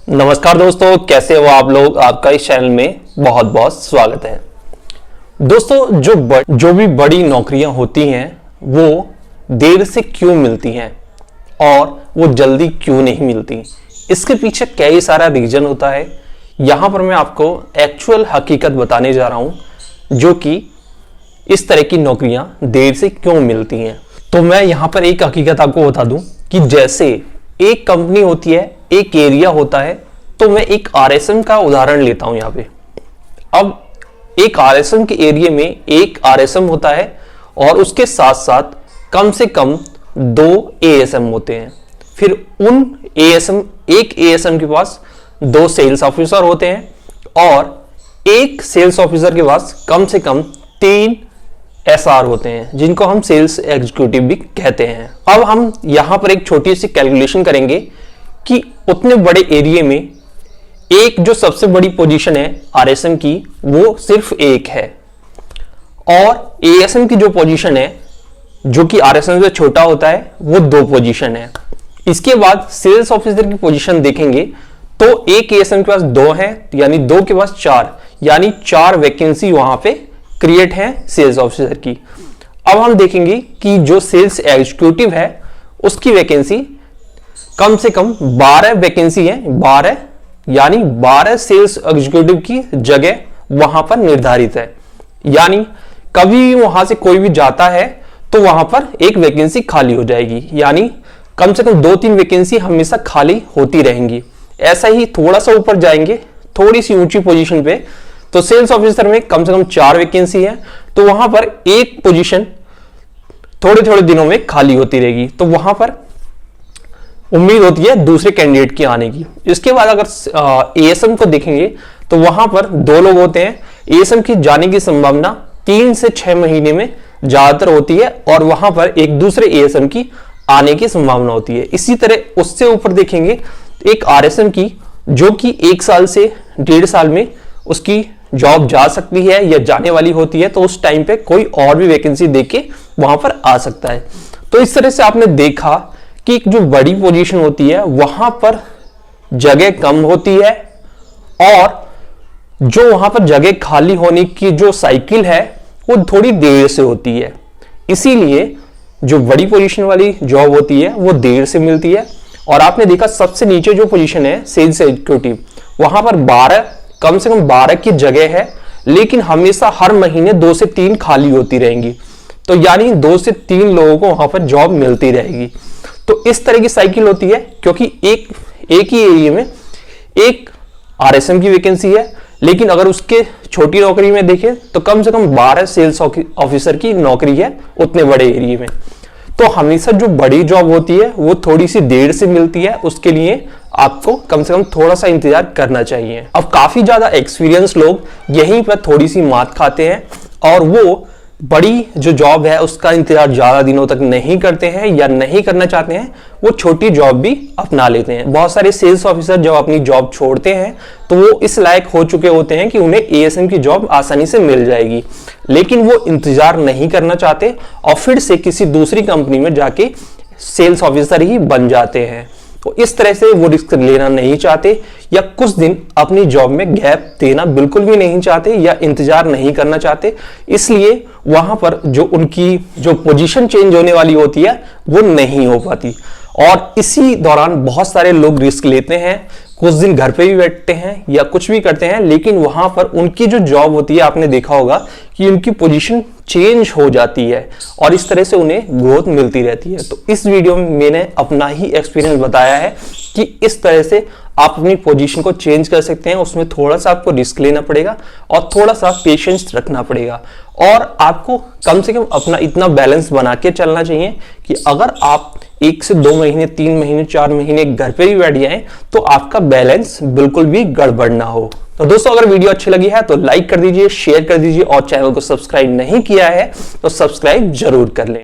नमस्कार दोस्तों, कैसे हो आप लोग। आपका इस चैनल में बहुत बहुत स्वागत है। दोस्तों, जो भी बड़ी नौकरियां होती हैं वो देर से क्यों मिलती हैं और वो जल्दी क्यों नहीं मिलती, इसके पीछे कई सारा रीजन होता है। यहां पर मैं आपको एक्चुअल हकीकत बताने जा रहा हूं जो कि इस तरह की नौकरियां देर से क्यों मिलती हैं। तो मैं यहां पर एक हकीकत आपको बता दूं कि जैसे एक कंपनी होती है, एक एरिया होता है, तो मैं एक आरएसएम का उदाहरण लेता हूं यहां पे। अब एक आरएसएम के एरिया में एक आरएसएम होता है और उसके साथ साथ कम से कम 2 एएसएम होते हैं। फिर उन एएसएम, एक एएसएम के पास 2 सेल्स ऑफिसर होते हैं और एक सेल्स ऑफिसर के पास कम से कम 3 एसआर होते हैं, जिनको हम सेल्स एग्जीक्यूटिव भी कहते हैं। अब हम यहां पर एक छोटी सी कैलकुलेशन करेंगे कि उतने बड़े एरिया में एक जो सबसे बड़ी पोजीशन है आरएसएम की, वो सिर्फ एक है, और एएसएम की जो पोजीशन है जो कि आरएसएम से छोटा होता है, वो 2 पोजीशन है। इसके बाद सेल्स ऑफिसर की पोजीशन देखेंगे तो एक एएसएम के पास 2 है, यानी 2 के पास 4, यानी 4 वैकेंसी वहां पे क्रिएट है सेल्स ऑफिसर की। अब हम देखेंगे कि जो सेल्स एग्जीक्यूटिव है उसकी वैकेंसी कम से कम 12 वैकेंसी है, 12, यानी 12 सेल्स एग्जीक्यूटिव की जगह वहां पर निर्धारित है। यानी कभी वहां से कोई भी जाता है तो वहां पर एक वैकेंसी खाली हो जाएगी, यानी कम से कम 2-3 वैकेंसी हमेशा खाली होती रहेंगी। ऐसा ही थोड़ा सा ऊपर जाएंगे, थोड़ी सी ऊंची पोजीशन पे, तो सेल्स ऑफिसर में कम से कम 4 वैकेंसी है, तो वहां पर एक पोजीशन थोड़े थोड़े दिनों में खाली होती रहेगी, तो वहां पर उम्मीद होती है दूसरे कैंडिडेट की आने की। इसके बाद अगर एएसएम को देखेंगे तो वहां पर 2 लोग होते हैं। एएसएम की जाने की संभावना 3 से 6 महीने में ज्यादातर होती है, और वहां पर एक दूसरे एएसएम की आने की संभावना होती है। इसी तरह उससे ऊपर देखेंगे एक आरएसएम की, जो कि 1 साल से 1.5 साल में उसकी जॉब जा सकती है या जाने वाली होती है, तो उस टाइम पे कोई और भी वैकेंसी देके वहां पर आ सकता है। तो इस तरह से आपने देखा कि एक जो बड़ी पोजीशन होती है वहां पर जगह कम होती है, और जो वहां पर जगह खाली होने की जो साइकिल है वो थोड़ी देर से होती है। इसीलिए जो बड़ी पोजीशन वाली जॉब होती है वो देर से मिलती है। और आपने देखा सबसे नीचे जो पोजीशन है सेल्स एग्जीक्यूटिव, वहां पर 12, कम से कम 12 की जगह है, लेकिन हमेशा हर महीने 2 से 3 खाली होती रहेंगी, तो यानी 2 से 3 लोगों को वहां पर जॉब मिलती रहेगी। तो इस तरह की साइकिल होती है, क्योंकि एक ही एरिया में एक आरएसएम की वैकेंसी है, लेकिन अगर उसके छोटी नौकरी में देखें तो कम से कम 12 सेल्स ऑफिसर की नौकरी है उतने बड़े एरिया में। तो हमेशा जो बड़ी जॉब होती है वो थोड़ी सी देर से मिलती है, उसके लिए आपको कम से कम थोड़ा सा इंतजार करना चाहिए। अब काफी ज्यादा एक्सपीरियंस लोग यहीं पर थोड़ी सी मात खाते हैं, और वो बड़ी जो जॉब है उसका इंतजार ज्यादा दिनों तक नहीं करते हैं या नहीं करना चाहते हैं, वो छोटी जॉब भी अपना लेते हैं। बहुत सारे सेल्स ऑफिसर जब अपनी जॉब छोड़ते हैं तो वो इस लायक हो चुके होते हैं कि उन्हें एएसएम की जॉब आसानी से मिल जाएगी, लेकिन वो इंतजार नहीं करना चाहते और फिर से किसी दूसरी कंपनी में जाके सेल्स ऑफिसर ही बन जाते हैं। तो इस तरह से वो रिस्क लेना नहीं चाहते, या कुछ दिन अपनी जॉब में गैप देना बिल्कुल भी नहीं चाहते, या इंतजार नहीं करना चाहते। इसलिए वहां पर जो उनकी जो पोजीशन चेंज होने वाली होती है वो नहीं हो पाती, और इसी दौरान बहुत सारे लोग रिस्क लेते हैं, कुछ दिन घर पे भी बैठते हैं या कुछ भी करते हैं, लेकिन वहां पर उनकी जो जॉब होती है, आपने देखा होगा कि उनकी पोजीशन चेंज हो जाती है, और इस तरह से उन्हें ग्रोथ मिलती रहती है। तो इस वीडियो में मैंने अपना ही एक्सपीरियंस बताया है कि इस तरह से आप अपनी पोजीशन को चेंज कर सकते हैं। उसमें थोड़ा सा आपको रिस्क लेना पड़ेगा और थोड़ा सा पेशेंस रखना पड़ेगा, और आपको कम से कम अपना इतना बैलेंस बना के चलना चाहिए कि अगर आप 1 से 2 महीने, 3 महीने, 4 महीने घर पे भी बैठ जाएं तो आपका बैलेंस बिल्कुल भी गड़बड़ ना हो। तो दोस्तों, अगर वीडियो अच्छी लगी है तो लाइक कर दीजिए, शेयर कर दीजिए, और चैनल को सब्सक्राइब नहीं किया है तो सब्सक्राइब जरूर कर लें।